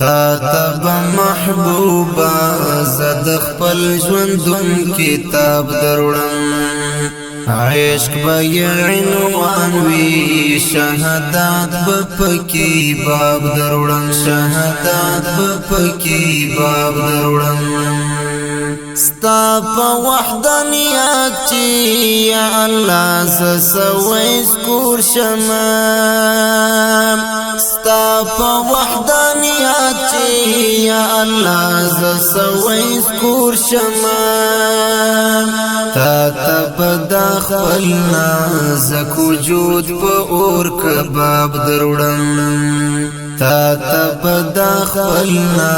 تا تب محبوبا زد خپل ژوندون کتاب دروړم عشق به عنوان وی شهادت به پکې باب دروړم شهادت به پکې باب دروړم ستا په وحدانیت چې یا الله ز سوي سکور شمه ستا په وحدانیت چې یا الله ز سوي سکور شمه تا تب داخلنا زک وجود په اور کباب دروړم تا تب داخلنا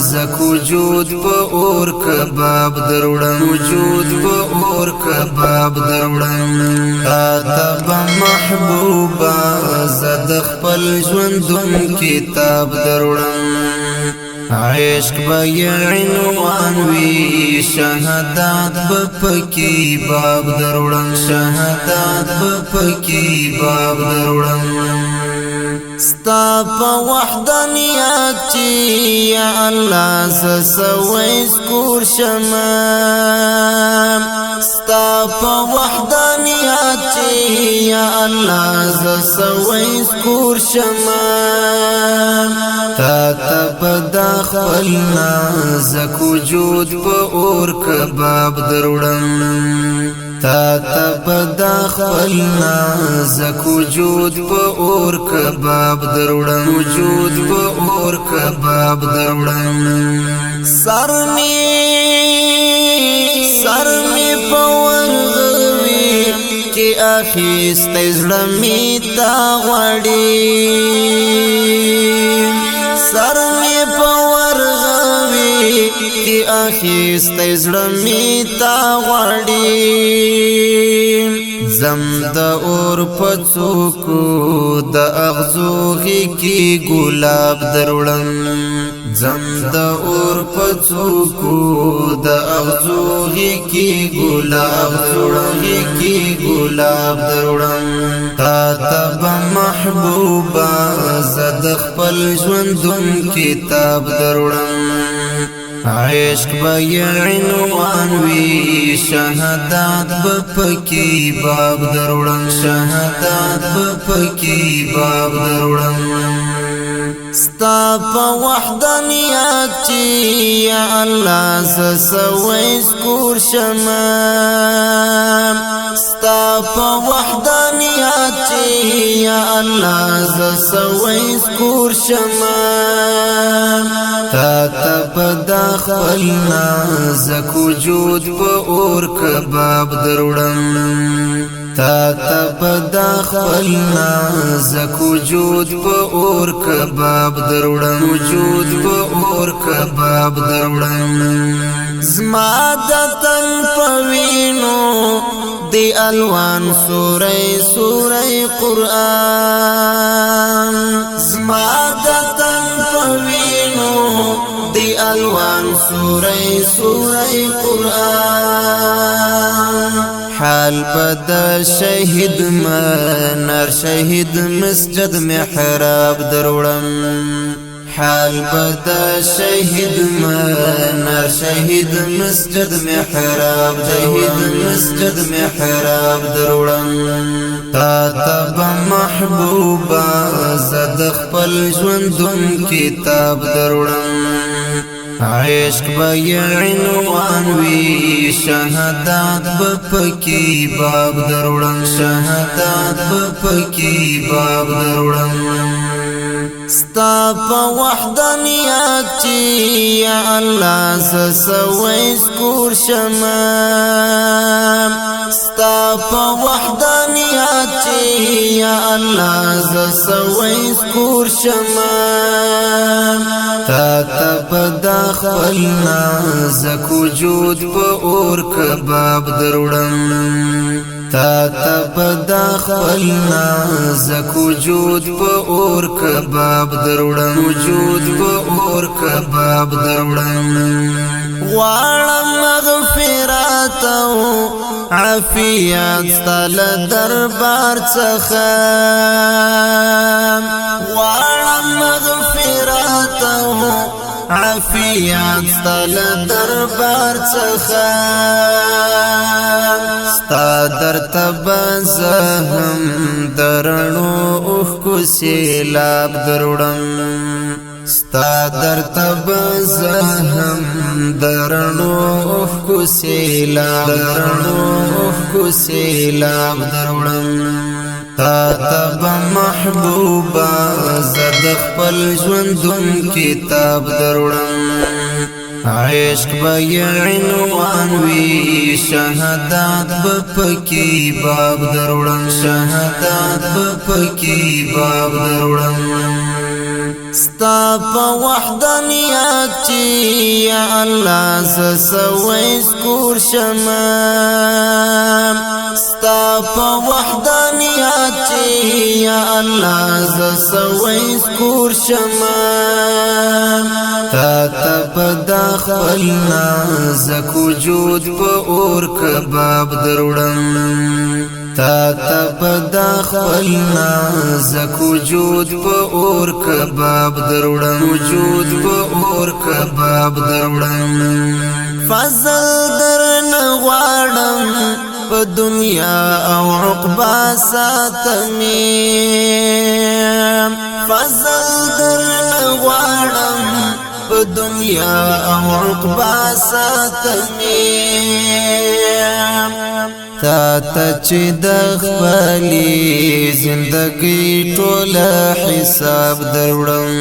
زک وجود په اور کباب دروړم وجود په اور کباب دروړم تا تب محبوبا زد خپل ژوندون کتاب دروړم عشق به عنوان وی شهادت به پکې باب دروړم شهادت به پکې باب دروړم ستا په وحدانیت چې یا الله ز سوي سکور شمه ستا په وحدانیت چې یا الله ز سوي سکور شمه تا تب داخلنا زک وجود په اور کباب دروړم تا تب داخلنا زک وجود په اور کباب دروړم وجود په اور کباب دروړم سر می په ورغوي کې اخیسته زړه می تا غواړي سر می په ورغوي کې اخیسته زړه می تا غواړي زم د اور پڅوکو د اغزوغي کې ګلاب دروړم زم د اور پڅوکو د اغزوغي کې ګلاب دروړم تا تب محبوبا زد خپل ژوندون کتاب دروړم عشق به عنوان وی شهادت به پکې باب دروړم شهادت به پکې باب دروړم ستا په وحدانیت چې یا الله ز سوي سکور شمه ستا په وحدانیت چې یا الله ز سوي سکور شمه تا تب داخلنا زک وجود په اور کباب دروړم تا تب داخلنا زک وجود په اور کباب دروړم وجود په اور کباب دروړم زما د تن پوینو دی الوان سورې قرآن زما د تن پوینو دی الوان سورې قرآن حال بد شهید منار شهید مسجد محراب دروړم حال بد شهید منار شهید مسجد محراب دروړم تا تب محبوبا زد خپل ژوندون کتاب دروړم عشق به عنوان وی شهادت به پکې باب دروړم شهادت به پکې باب دروړم ستا په وحدانیت چې یا الله ز سوي سکور شمه ستا په وحدانیت چې یا الله ز سوي سکور شمه تا تب داخلنا زک وجود په اور کباب دروړم تا تب داخلنا زک وجود په اور کباب دروړم وجود په اور کباب دروړم غواړم مغفرت او عافیت ستل دربار څخه غواړم مغفرت او عافیت ستل دربار څخه ستا درته زهم درنو اوښکو سیلاب دروړم ستا درته زهم درنو اوښکو سیلاب دروړم تا تب محبوبا زد خپل ژوندون کتاب دروړم عشق به عنوان وي شهادت به پکې باب دروړم ستا په وحدانیت چې یا الله ز سوي سکور شمه ستا په وحدانیت چې یا الله ز سوي سکور شمه تا تب داخل نازک وجود په اور کباب دروړم تا تب داخل نازک وجود په اور کباب دروړم فضل درن غواړم په دنیا او عقبا ساتمي فضل درن غواړم په دنیا او عقبا ساتمي تا ته چې د خپلې زندګۍ ټوله حساب دروړم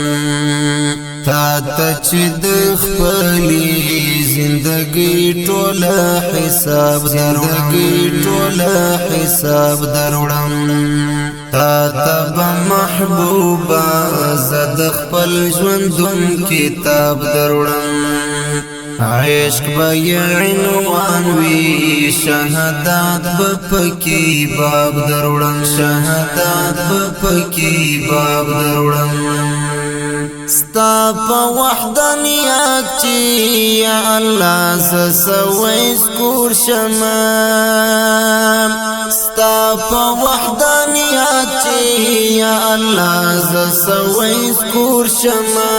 تا ته چې د خپلې زندګۍ ټوله حساب دروړم تا تب محبوبا زد خپل ژوندون کتاب دروړم عشق به عنوان وي شهادت به پکې باب دروړم ستا په وحدانیت چې یا الله ز سوي سکور شمه ستا په وحدانیت چې یا الله ز سوي سکور شمه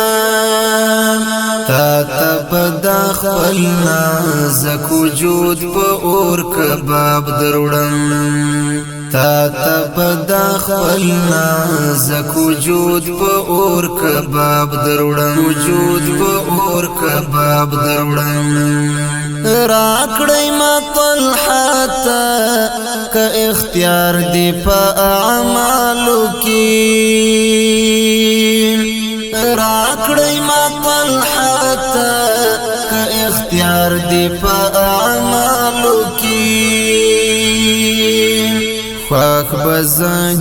تا تب داخل نازک وجود په اور کباب دروړم تا تب داخل نازک وجود په اور کباب دروړم راکړی ما طلحات که اختیار دی په اعمالو کې راکړی ما طلحات که اختیار دی په اعمالو کې خوښ بز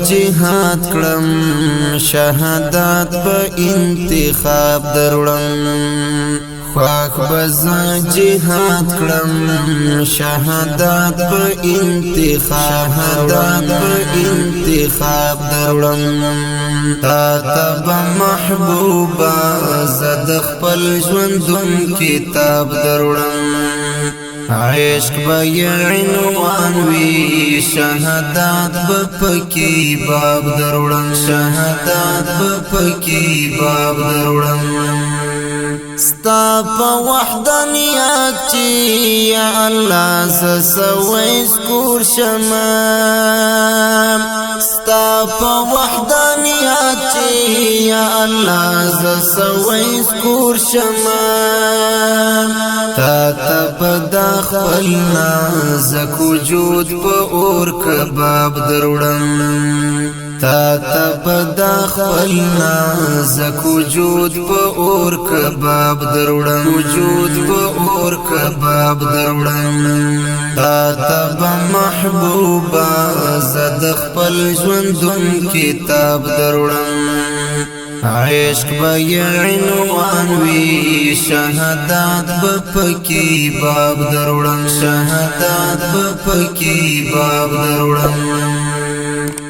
جهاد کړم شهادت به انتخاب دروړم خوښ بز جهاد کړم شهادت به انتخاب دروړم تا تب محبوبا زد خپل ژوندون کتاب دروړم عشق به عنوان وي شهادت به پکې باب دروړم ستا په وحدانیت چې یا الله ز سوي سکور شمه ستا په وحدانیت چې یا الله ز سوي سکور شمه تا تب داخل نازک وجود په اور کباب دروړم تا تب داخل نازک وجود په اور کباب دروړم تا تب محبوبا زد خپل ژوندون کتاب دروړم عشق به عنوان وي شهادت به پکې باب دروړم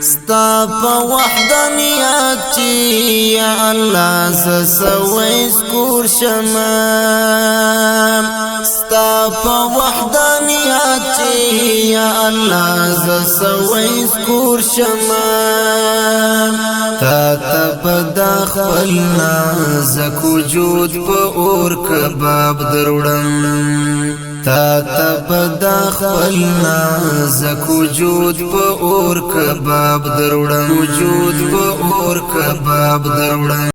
ستا په وحدانیت چې یا الله ز سوي سکور شمه ستا په وحدانیت چې کې یا الله ز سوي سکور شمال تا تبدا خپل نازک وجود په اور کباب دروړم تا تبدا خپل نازک وجود په اور کباب دروړم وجود په اور کباب دروړم